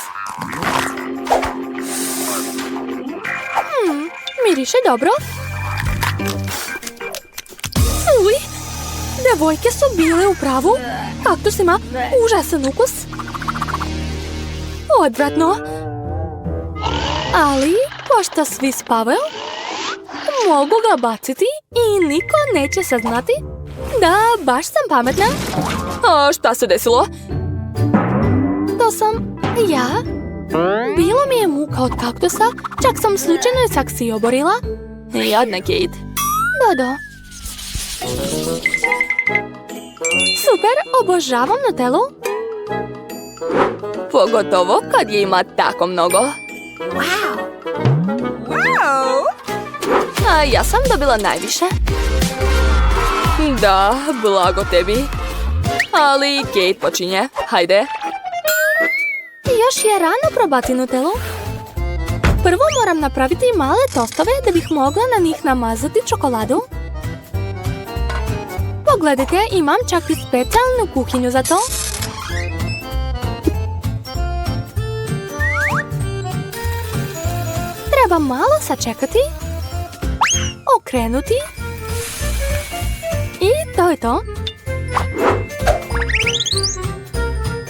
Miriše dobro. Uj, devojke su bile u pravu. Kaktus ima užasan ukus. Odvratno. Ali, pošto svi spavaju, mogu ga baciti i niko neće saznati. Da, baš sam pametna. A šta se desilo? To sam ja. Bilo mi je muka od kaktusa, čak sam slučajno i saksiju oborila. Jadna Kate. Dodo. Super, obožavam Nutellu. Pogotovo kad je ima tako mnogo. A ja sam dobila najviše. Da, blago tebi. Ali Kate počinje. Hajde. Još je rano probati Nutellu. Prvo moram napraviti male tostove da bih mogla na njih namazati čokoladu. Pogledajte, imam čak i specijalnu kuhinju za to. Treba malo sačekati, okrenuti i to je to.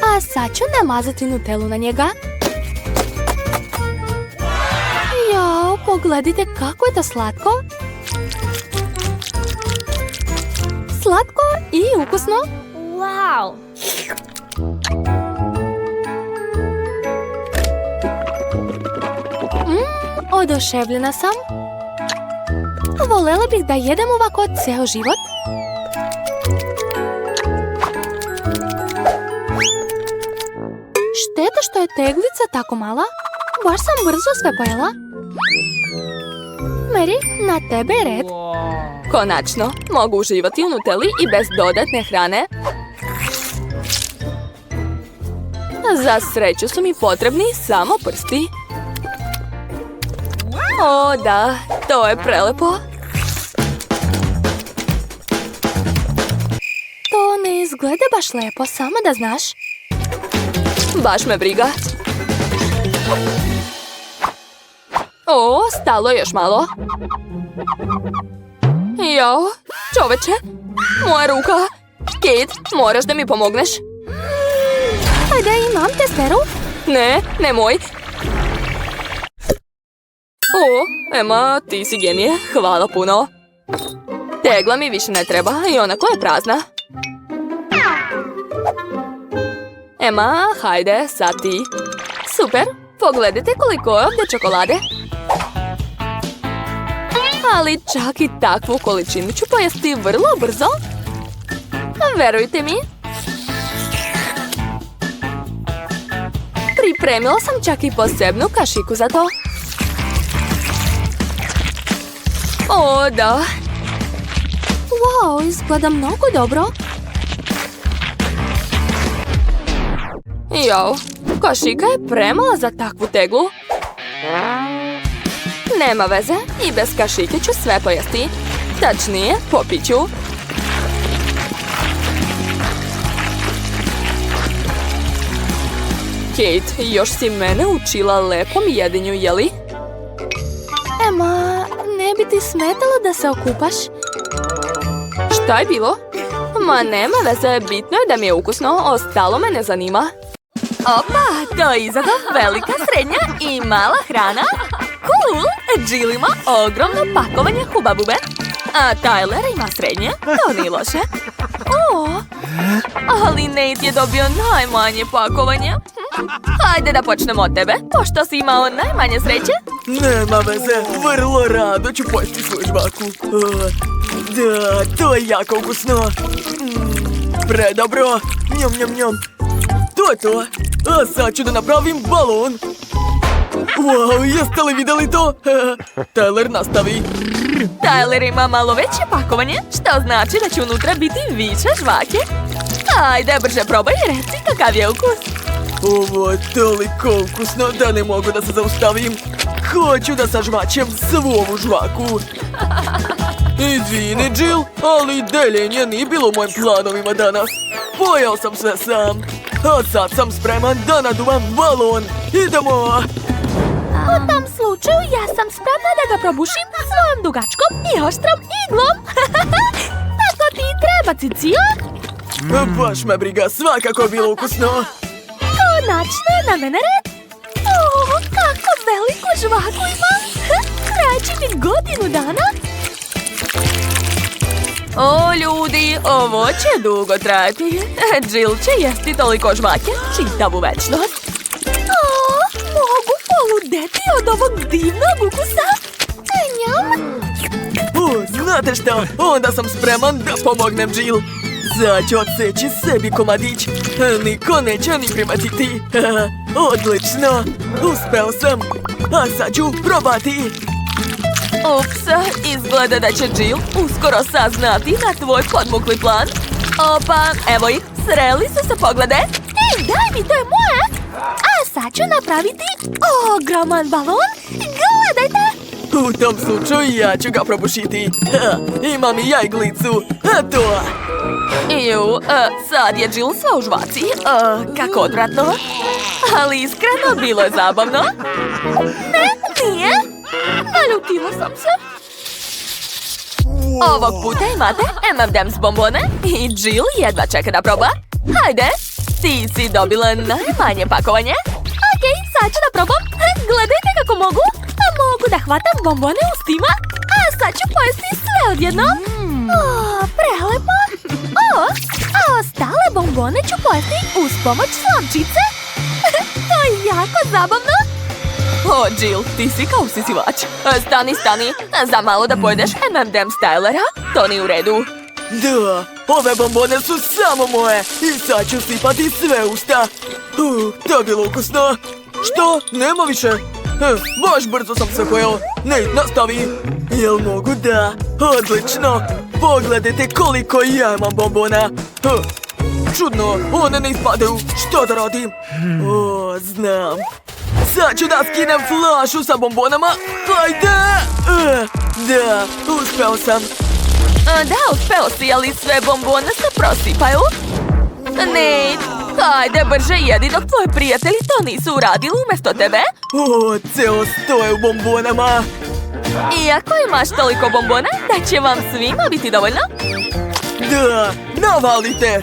A sad ću namazati Nutellu na njega. Jao, pogledajte kako je to slatko. Slatko i ukusno. Wow! Oduševljena sam. Volela bih da jedem ovako ceo život. Šteta što je teglica tako mala. Baš sam brzo sve pojela. Mary, na tebe je red. Konačno, mogu uživati u Nutelli i bez dodatne hrane. Za sreću su mi potrebni samo prsti. O, da, to je prelepo. To ne izgleda baš lepo, samo da znaš. Baš me briga. O, stalo je još malo. Jao, čoveče, moja ruka. Kate, moraš da mi pomogneš. Ajde, imam testeru. Ne, nemoj. O, Emma, ti si genije, hvala puno. Tegla mi više ne treba i onako je prazna. Emma, hajde, sad ti. Super, pogledajte koliko je ovdje čokolade. Ali čak i takvu količinu ću pojesti vrlo brzo. Verujte mi. Pripremila sam čak i posebnu kašiku za to. O, da. Wow, izgleda mnogo dobro. Jao, kašika je premala za takvu teglu. Nema veze, i bez kašike ću sve pojesti. Tačnije, popit ću. Kate, još si mene učila lepom jedinju, jeli? Emma, ne ne bi ti smetalo da se okupaš? Šta je bilo? Ma nema veze, bitno je da mi je ukusno, ostalo me ne zanima. Opa, to je izazov, velika, srednja i mala hrana. Cool! Jill ima ogromno pakovanje hubabube, a Tyler ima srednje, to nije loše. Ali Nate je dobio najmanje pakovanje. Hajde da počnemo od tebe, pošto si imao najmanje sreće. Nema veze, vrlo rado ću pojesti svoju žvaku. Da, to je jako ukusno. Predobro. Njom, njom, njom. To je to. A sad ću da napravim balon. Wow, jeste li vidjeli to? Tyler, nastavi. Tyler ima malo veće pakovanje, što znači da će unutra biti više žvake. Ajde, brže probaj i reci kakav je ukus. Ovo je toliko ukusno da ne mogu da se zaustavim. Hoću da sažvaćem svu ovu žvaku. Izvini, Jill, ali deljenje nije bilo u mojim planovima danas. Pojeo sam sve sam. A sad sam spreman da naduvam balon. Idemo! U tom slučaju ja sam spremna da ga probušim svojom dugačkom i oštrom iglom. Tako ti i treba, Cicio. Baš me briga, svakako je bilo ukusno. Konačno je na mene red. Kako veliku žvaku imam. Trajeći mi godinu dana. O, ljudi, ovo će dugo trajati. Jill će jesti toliko žvake čitavu večnost. Mogu poludeti od ovog divnog ukusa. Njam. Znate šta? Onda sam spreman da pomognem Jill. Sad ću odseći sebi komadić. Niko neće ni primetiti. Odlično. Uspeo sam. A sad ću probati. Ups, izgleda da će Jill uskoro saznati na tvoj podmukli plan. Opa, evo ih, sreli su se, poglede. Daj mi, to je moje. A sad ću napraviti ogroman balon. Gledajte. U tom slučaju ja ću ga probušiti. Imam i ja iglicu. Eto. Sad je Jill sva u žvaci. Kako odvratno. Ali iskreno, bilo je zabavno. Ne, nije. Naljutila sam se. Ovog puta imate M&M's bombone i Jill jedva čeka da proba. Hajde, ti si dobila najmanje pakovanje. Okej, sad ću da probam. Gledajte kako mogu. Mogu da hvatam bombone ustima. A sad ću pojesti sve odjednom. Prelepo. A ostale bombone ću pojesti uz pomoć slamčice. To je jako zabavno. O, Jill, ti si kao usisivač. Stani. Za malo da pojedeš M&M's Tylera? To nije u redu. Da, ove bombone su samo moje. I sad ću sipati sve usta. To je bilo ukusno. Što? Nema više. Baš brzo sam se pojeo. Ne, nastavi. Jel mogu da? Odlično. Pogledajte koliko ja imam bombona. Čudno, one ne ispadaju. Što da radim? Znam. Sad ću da skinem flašu sa bombonama. Hajde! Da, uspeo sam. Da, uspeo si, ali sve bombone se prosipaju. Nate, hajde brže jedi dok tvoji prijatelji to nisu uradili umjesto tebe. Ceo stoje u bombonama. Iako imaš toliko bombona, da će vam svima biti dovoljno. Da, navalite.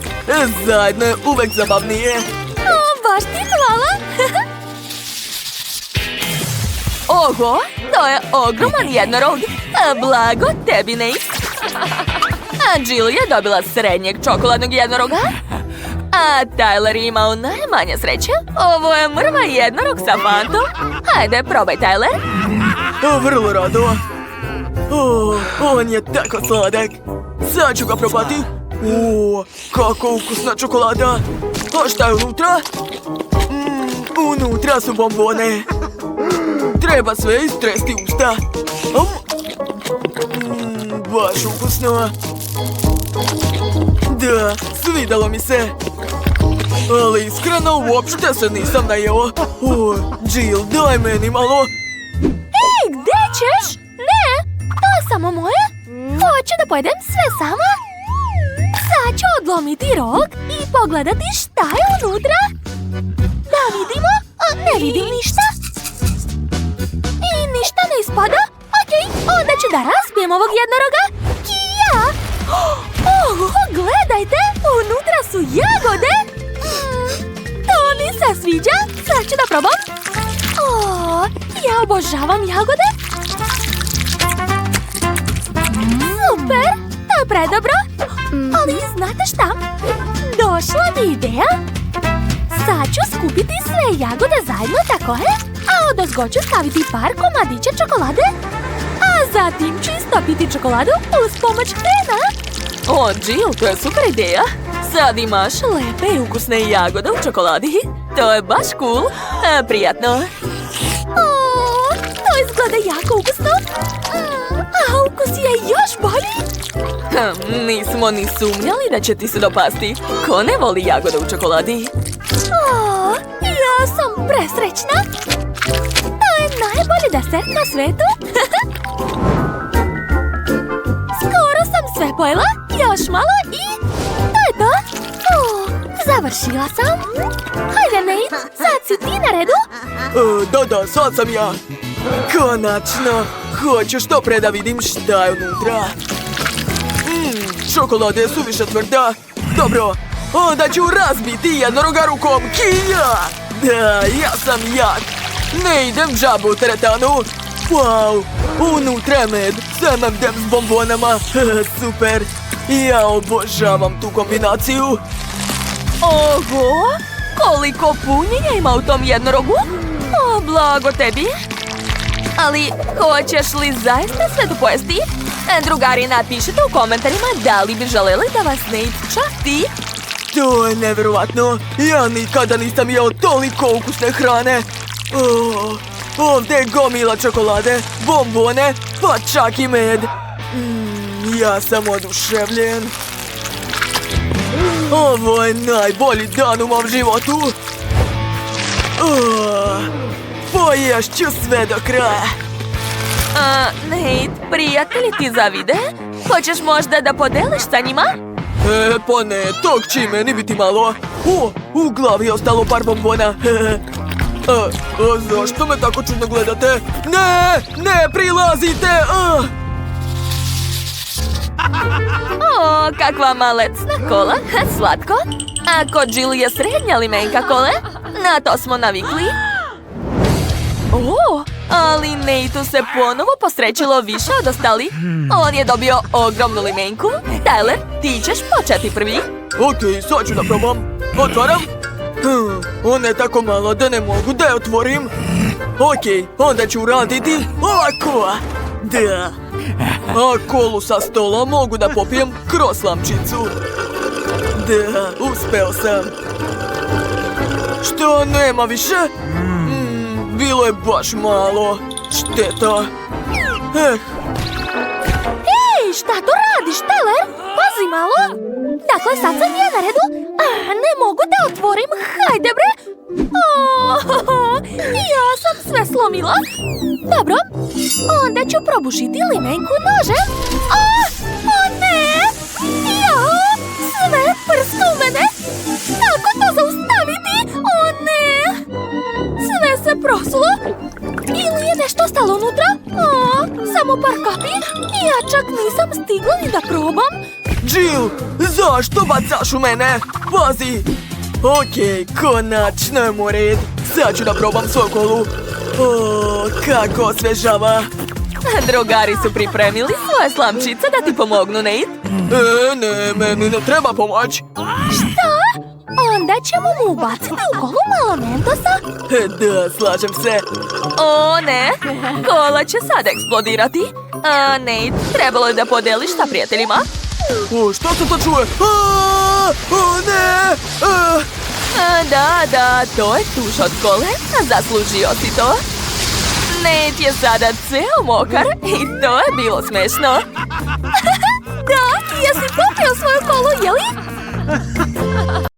Zajedno je uvek zabavnije. Baš ti hvala. Oho, to je ogroman jednorog. Blago tebi, Nate. A Jill je dobila srednjeg čokoladnog jednoroga. A Tyler je imao najmanje sreće. Ovo je mrva jednorog sa fantom. Hajde, probaj, Tyler. Vrlo rado. On je tako sladak. Sad ću ga probati. Kako ukusna čokolada. A šta je unutra? Unutra su bombone. Treba sve istresti usta. Baš ukusno. Da, svidalo mi se. Ali iskreno uopšte se nisam najeo. Jill, daj meni malo. Ej, gde ćeš? Ne, to je samo moje. Hoću da pojedem sve sama. Sad ću odlomiti rog i pogledati šta je unutra. Da vidimo. Ne vidim ništa. I ništa ne ispada. Okej, onda ću Da raspijem ovog jednoroga? Kija! Gledajte! Unutra su jagode! To mi se sviđa! Sad ću da probam! Ja obožavam jagode! Super! To je predobro! Ali znate šta? Došla mi ideja! Sad ću skupiti sve jagode zajedno, tako je? A odozgo ću staviti par komadića čokolade, a zatim ću istopiti čokoladu uz pomoć krema. O, Jill, to je super ideja. Sad imaš lepe i ukusne jagode u čokoladi. To je baš cool. Prijatno. To izgleda jako ukusno. A ukus je još bolji. Nismo ni sumnjali da će ti se dopasti. Ko ne voli jagode u čokoladi? Ja sam presrećna. To je najbolji desert na svetu. Skoro sam sve pojela. Još malo i to je to. Završila sam. Hajde, Nate, sad si ti na redu. Da, sad sam ja. Konačno. Hoću što pre da vidim šta je unutra. Čokolada je suviše tvrda. Dobro, onda ću razbiti jednoroga rukom. Kija! Da, ja sam jak. Ne idem džabu u teretanu. Wow, unutra je med sa M&M's bombonama. Super. Ja obožavam tu kombinaciju. Oho, koliko punjenja ima u tom jednorogu. Blago tebi. Ali hoćeš li zaista sve to pojesti? Drugari, napišite u komentarima da li bi želeli da vas Nate časti. To je nevjerovatno. Ja nikada nisam jeo toliko ukusne hrane. Ovdje je gomila čokolade, bombone, pa čak i med. Ja sam oduševljen. Ovo je najbolji dan u mom životu. Poješću sve do kraja. Nate, prijatelji ti zavide? Hoćeš možda da podeliš sa njima? Pa ne, tog će meni biti malo. U glavi je ostalo par bombona. Zašto me tako čudno gledate? Ne prilazite! Kakva malecna kola, slatko. A kod Jill je srednja limenka kole, na to smo navikli. Ali Nateu se ponovo posrećilo više od ostalih. On je dobio ogromnu limenku. Tyler, ti ćeš početi prvi. Okej, sad ću da probam. Otvaram. Ona je tako mala da ne mogu da je otvorim. Okej, onda ću uraditi ovako. Da. A kolu sa stola mogu da popijem kroz slamčicu. Da, uspeo sam. Što, nema više? Bilo je baš malo. Šteta. Hej, šta tu radiš, Tyler? Pazi malo. Dakle, sad sam ja na redu. Ne mogu da otvorim. Hajde, bre. Ja sam sve slomila. Dobro. Onda ću probušiti limenku nožem. Ne. Sve prska u mene. Kako to zaustaviti? Ne. Sve se prosulo. Ili je nešto ostalo unutra? Samo par kapi. Ja čak nisam stigla ni da probam. Jill, zašto bacaš u mene? Pazi! Okej, konačno je moj red. Sad ću da probam svoju kolu. Kako osvežava. Drugari su pripremili svoje slamčice da ti pomognu, Nate. Ne, meni ne treba pomoć. Šta? Onda ćemo mu ubaciti u kolu malo mentosa? Da, slažem se. Ne, kola će sad eksplodirati. Nate, trebalo je da podeliš sa prijateljima. Šta se to čuje? Ne! Da, to je tuš od kole. Zaslužio si to. Nate je sada ceo mokar i to je bilo smešno. Da, jesi popio svoju kolu, jeli?